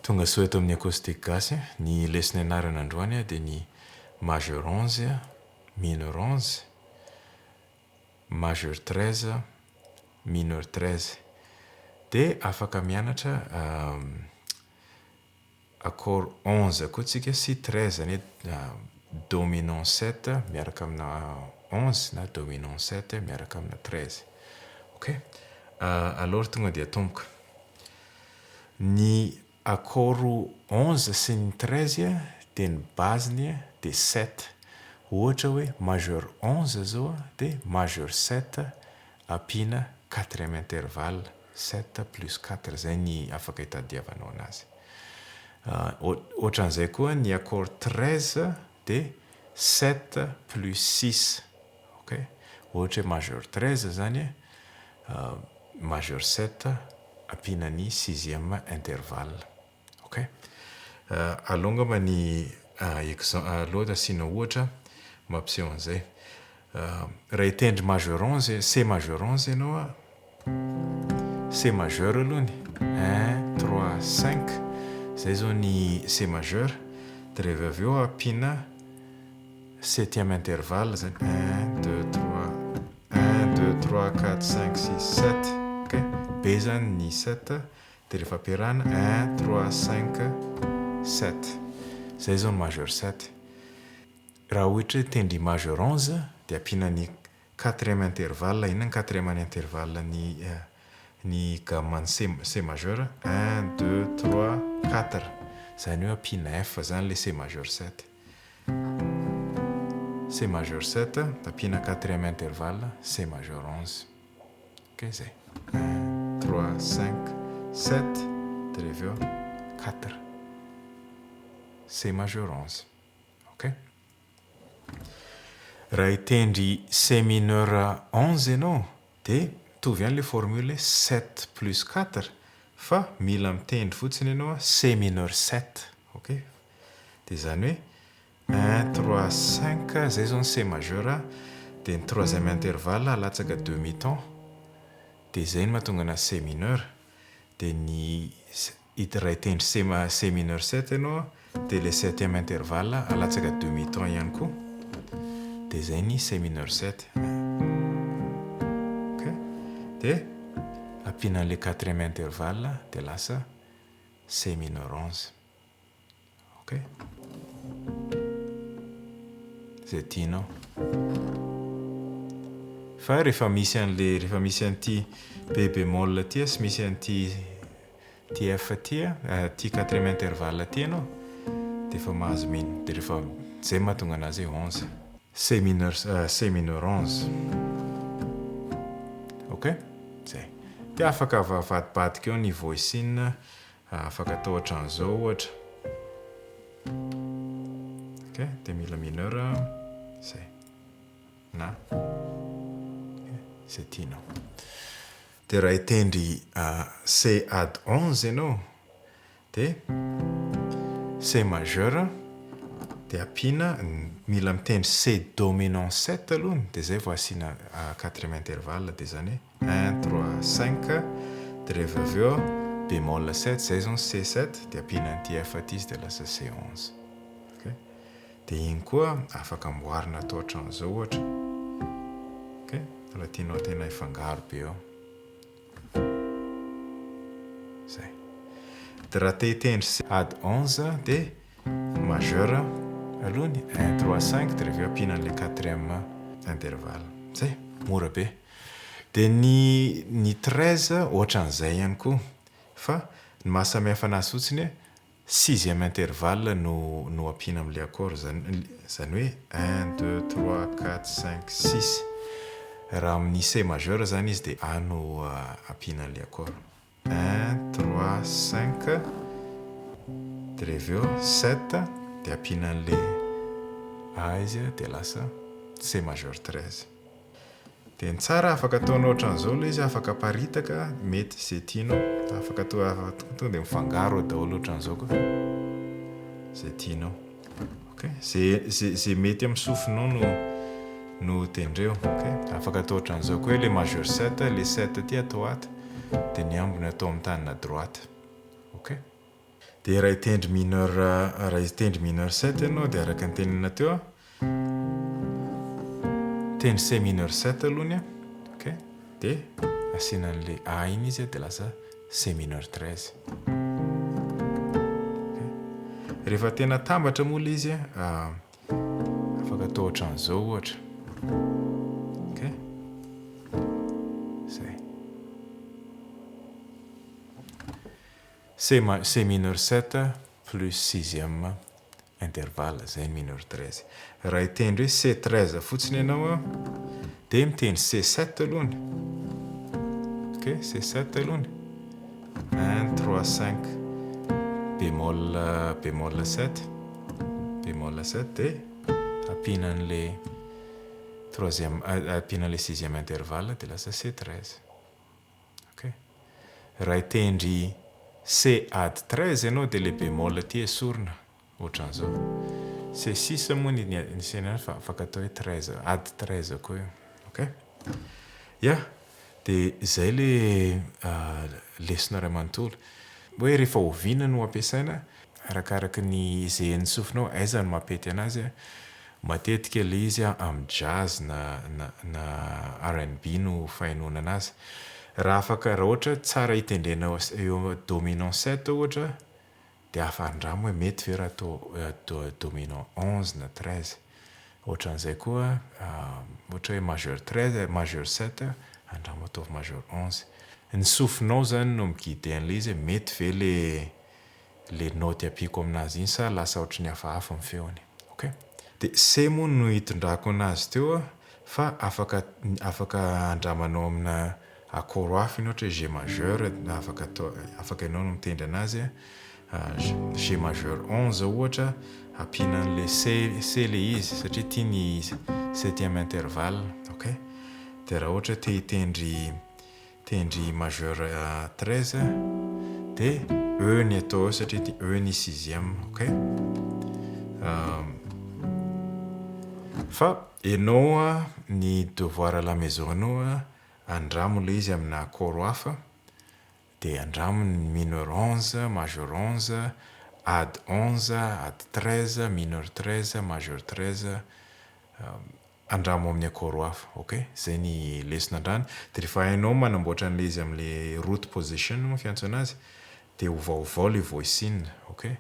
Tonga soa eto amin'ny Acoustic Gasy, ny lesona ianarana androany dia ny Maj11, Min11, Maj13, Min13. Dia afaka mianatra accord 11 koa tsika sy 13 ny dominant 7 miaraka amina 11 na dominant 7 miaraka amina 13. Ok? Alors tonga dia tomboka. Ny accord 11 sy ny 13 dia ny baziny dia 7. Ohatra hoe majeur 11 zao dia majeur 7 ampiana 4e intervalle 7 plus 4 zay ny afaka hitadiavanao anazy. Ohatran'izay koa ny accord 13 dia 7 plus 6. Ok? Ohatra majeur 13 zany majeur 7 ampiana ny 6e intervalle. Ok? Alongama ny aloha asiana ohatra mampiseho an'izay. Raha hitendry majeur 11, C majeur 11 ianao C majeur alohany 1, 3, 5 zay zao ny C majeur. Dia rehefa avy eo ampiana 7e intervalle zany 1, 2, 3, 4, 5, 6, 7. Ok? B zany ny 7. Dia rehefa ampiarahana 1, 3, 5, 7. Zay zao ny majeur 7. Raha ohatra hitendry majeur 11 dia ampiana ny 4e intervalle. Inona ny 4e intervalle ny gamme C majeur 1, 2, 3, 4. Zany hoe ampiana F zany le C majeur 7. C majeur 7 ampiana 4e intervalle C majeur 11. Ok, zay 1, 3, 5, 7. Dia rehefa eo 4. C majeur 11. Ok? Raha hitendry C mineur 11 ianao dia mitovy ihany le formule 7 plus 4 fa mila mitendry fotsiny ianao C mineur 7. Ok? Dia zany hoe 1, 3, 5 zay zao ny C majeur. Dia ny 3e intervalle alatsaka demi-temps. Dia zay ny mahatonga ana C mineur. Dia raha hitendry C mineur 7 ianao dia le 7e intervalle alatsaka demi-temps ihany koa. Dia zay ny C mineur 7. Ok? Dia ampiana le 4e intervalle dia lasa C mineur 11. Ok? Zay tianao. Fa rehefa misy an'ity B bémol ty sy misy an'ity F ty 4e intervalle ty ianao dia efa mahazo min. Dia rehefa zay mahatonga anazy 11. C mineur 11. Ok? Zay. Dia afaka avadibadika eo ny voicine. Afaka atao ohatran'izao ohatra. Ok? Dia mila mineur. Zay. Na. Zay tianao. Dia raha hitendry C ad 11 ianao dia C majeur dia ampiana mila mitendry C dominant 7 alohany. Dia zay vao asiana 4e intervalle. Dia zany 1, 3, 5. Dia rehefa avy eo bémol 7 zay zao C7 dia ampiana an'ity F ty izy dia lasa C11. Ok? Dia igny koa afaka amboarina atao ohatran'izao ohatra. Ok? Raha tianao tena ifangaro be eo. Zay. Dia raha te hitendry C ad 11 dia majeur alohany 1, 3, 5. Dia rehefa ampiana le 4e intervalle. Zay. Mora be. Dia ny 13 ohatran'izay ihany koa. Fa ny mahasamihafa anazy fotsiny 6e intervalle no ampiana amin'ilay accord. Zany hoe 1, 2, 3, 4, 5, 6. Raha amin'ny C majeur zany izy dia A no ampiana amin'ilay accord. 1, 3, 5. Dia rehefa eo 7 dia ampiana an'ilay A izy dia lasa C majeur 13. Dia ny tsara afaka ataonao ohatran'izao ilay izy, afaka aparitaka, mety izay tianao. Afaka tonga dia mifangaro daholo ohatran'izao koa. Izay tianao. Ok? Zay mety amin'ny sofinao no tendreo. Ok? Afaka atao ohatran'izao koa ilay majeur 7, le 7 ty atao ato, dia ny ambiny atao amin'ny tanana droite. Ok? dia raha hitendry mineur 7 ianao dia araka ny tenina teo tendry C mineur 7 alohany okay? Dia asiana an'le A iny izy dia lasa C mineur 13 okay? Rehefa tena tambatra moa ilay izy afaka atao ohatran'izao ohatra okay? Zay C mineur 7 plus 6e intervalle zay mineur 13 raha hitendry hoe C13 fotsiny ianao dia mitendry C7 alohany okay? C7 alohany 1 3 5 bémol 7 dia apina an'le apina an'le 6e intervalle dia lasa C13 okay? Raha hitendry C add 13 ianao dia le bémol ty esorina ohatran'izao C6 moa ny sena fa afaka atao hoe 13 add 13 koa io okay? Dia zay le lesona ray manontolo hoe rehefa oviana no ampiasaina arakaraka ny izay nosofinao aiza no mampety anazy matetika ilay izy amin'ny jazz na R&B no fahainoana anazy raha ohatra tsara hitendrenao eo dominant 7 ohatra dia afandramo hoe mety ve raha atao dominant 11 na 13 ohatran'izay koa ohatra hoe majeur 13 majeur 7 andramo ataovy majeur 11 ny sofinao zany no miguide an'le izy mety ve le note apiko aminazy iny sa lasa ohatry ny hafahafa amin'ny feony okay? Dia C moa no hitondrako anazy teo fa afaka andramanao amina accord hafa iny ohatra G majeur afaka ianao no mitendry anazy G majeur 11 ohatra apina an'le C le izy satria tia ny 7e intervalle okay? Dia raha ohatra te hitendry majeur 13 dia E ny atao satria tia E ny 6e okay? Fa ianao ny devoir à la maison anao andramo le izy amina accord hafa dia andramo ny mineur 11 majeur 11 add 11 add 13 mineur 13 majeur 13 andramo amin'ny accord hafa okay? Zay ny lesona andrano dia rehefa hainao manamboatra an'le izy amin'le root position moa fiantso anazy dia ovaovao le voicine okay?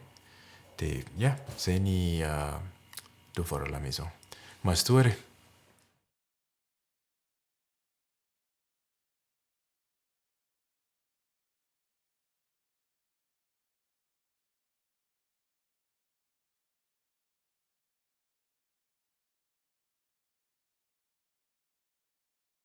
Dia zay ny devoir à la maison. Mas tu